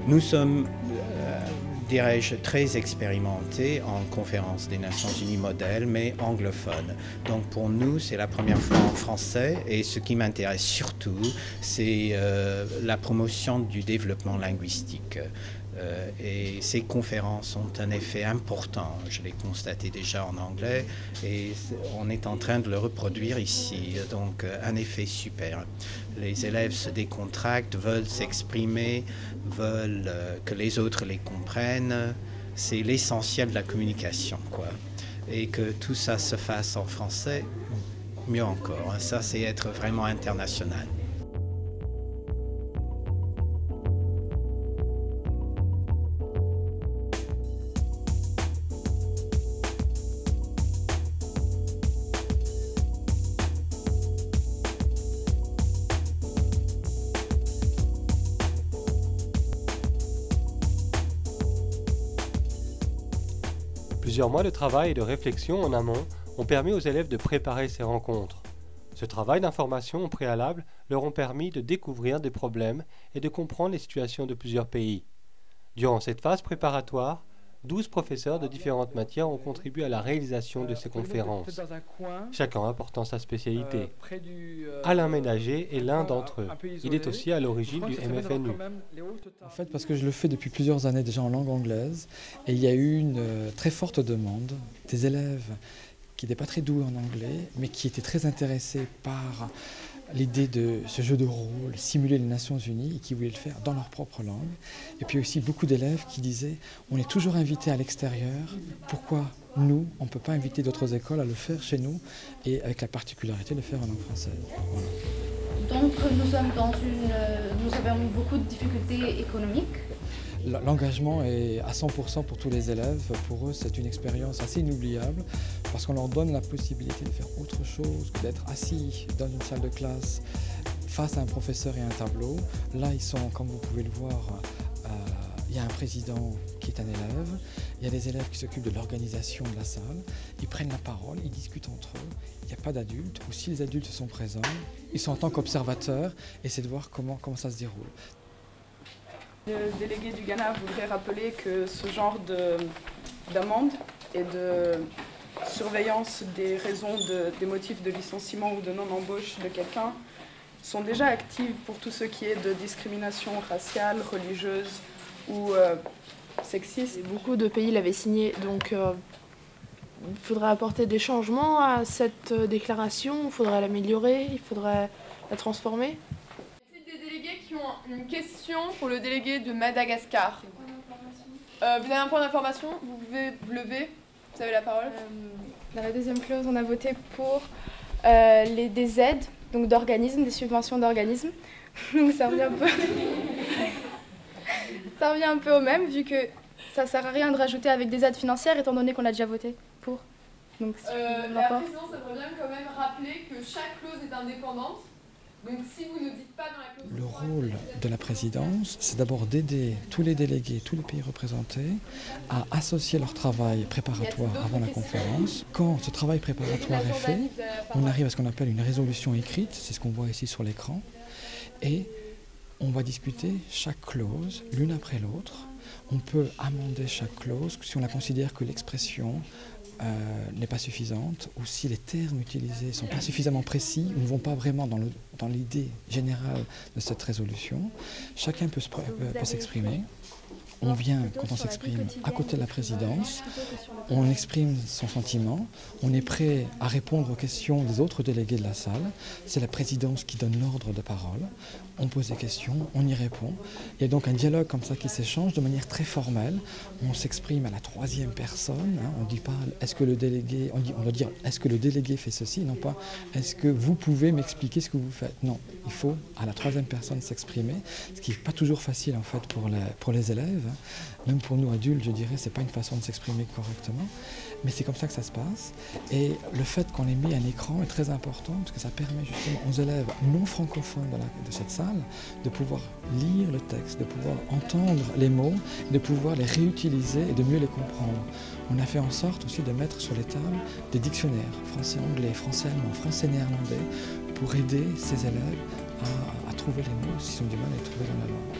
Nous sommes, dirais-je, très expérimentés en conférence des Nations Unies modèle, mais anglophone. Donc pour nous, c'est la première fois en français et ce qui m'intéresse surtout, c'est la promotion du développement linguistique. Et ces conférences ont un effet important, je l'ai constaté déjà en anglais et on est en train de le reproduire ici, donc un effet super. Les élèves se décontractent, veulent s'exprimer, veulent que les autres les comprennent. C'est l'essentiel de la communication, quoi. Et que tout ça se fasse en français, mieux encore. Ça, c'est être vraiment international. Plusieurs mois de travail et de réflexion en amont ont permis aux élèves de préparer ces rencontres. Ce travail d'information au préalable leur ont permis de découvrir des problèmes et de comprendre les situations de plusieurs pays. Durant cette phase préparatoire, 12 professeurs de différentes matières ont contribué à la réalisation de ces conférences, chacun apportant sa spécialité. Alain Ménager est l'un d'entre eux. Il est aussi à l'origine du MFNU. En fait, parce que je le fais depuis plusieurs années déjà en langue anglaise, et il y a eu une très forte demande des élèves qui n'étaient pas très doués en anglais, mais qui étaient très intéressés par l'idée de ce jeu de rôle, simuler les Nations Unies, et qui voulaient le faire dans leur propre langue. Et puis aussi beaucoup d'élèves qui disaient « on est toujours invité à l'extérieur, pourquoi nous, on ne peut pas inviter d'autres écoles à le faire chez nous ?» et avec la particularité de le faire en langue française. Voilà. Donc nous avons beaucoup de difficultés économiques. L'engagement est à 100% pour tous les élèves. Pour eux, c'est une expérience assez inoubliable parce qu'on leur donne la possibilité de faire autre chose que d'être assis dans une salle de classe face à un professeur et un tableau. Là, ils sont, comme vous pouvez le voir, il y a un président qui est un élève, il y a des élèves qui s'occupent de l'organisation de la salle, ils prennent la parole, ils discutent entre eux, il n'y a pas d'adultes, ou si les adultes sont présents, ils sont en tant qu'observateurs et c'est de voir comment ça se déroule. Le délégué du Ghana voudrait rappeler que ce genre d'amende et de surveillance des raisons des motifs de licenciement ou de non-embauche de quelqu'un sont déjà actives pour tout ce qui est de discrimination raciale, religieuse ou sexiste. Beaucoup de pays l'avaient signé, donc il faudrait apporter des changements à cette déclaration, il faudrait l'améliorer, il faudrait la transformer. Qui ont une question pour le délégué de Madagascar. Vous avez un point d'information, vous pouvez vous lever, vous avez la parole. Dans la deuxième clause, on a voté pour des aides, donc d'organismes, des subventions d'organismes. Donc ça revient un peu au même, vu que ça ne sert à rien de rajouter avec des aides financières, étant donné qu'on a déjà voté pour. Donc, la présidence aimerait bien quand même rappeler que chaque clause est indépendante. Donc, si vous ne dites pas dans la clause... Le rôle de la présidence, c'est d'abord d'aider tous les délégués, tous les pays représentés, à associer leur travail préparatoire avant la conférence. Quand ce travail préparatoire est fait, on arrive à ce qu'on appelle une résolution écrite, c'est ce qu'on voit ici sur l'écran, et on va discuter chaque clause l'une après l'autre. On peut amender chaque clause si on la considère que l'expression n'est pas suffisante ou si les termes utilisés ne sont pas suffisamment précis ou ne vont pas vraiment dans l'idée générale de cette résolution. Chacun peut s'exprimer. On vient, quand on s'exprime, à côté de la présidence, on exprime son sentiment, on est prêt à répondre aux questions des autres délégués de la salle. C'est la présidence qui donne l'ordre de parole. On pose des questions, on y répond. Il y a donc un dialogue comme ça qui s'échange de manière très formelle. On s'exprime à la troisième personne. On ne dit pas est-ce que le délégué, on doit dire est-ce que le délégué fait ceci, non pas est-ce que vous pouvez m'expliquer ce que vous faites. Non, il faut à la troisième personne s'exprimer, ce qui n'est pas toujours facile en fait pour les élèves. Même pour nous adultes, je dirais, c'est pas une façon de s'exprimer correctement, mais c'est comme ça que ça se passe. Et le fait qu'on ait mis un écran est très important parce que ça permet justement aux élèves non francophones de cette salle de pouvoir lire le texte, de pouvoir entendre les mots, de pouvoir les réutiliser et de mieux les comprendre. On a fait en sorte aussi de mettre sur les tables des dictionnaires français-anglais, français-allemand, français-néerlandais pour aider ces élèves à trouver les mots s'ils ont du mal à les trouver dans la langue.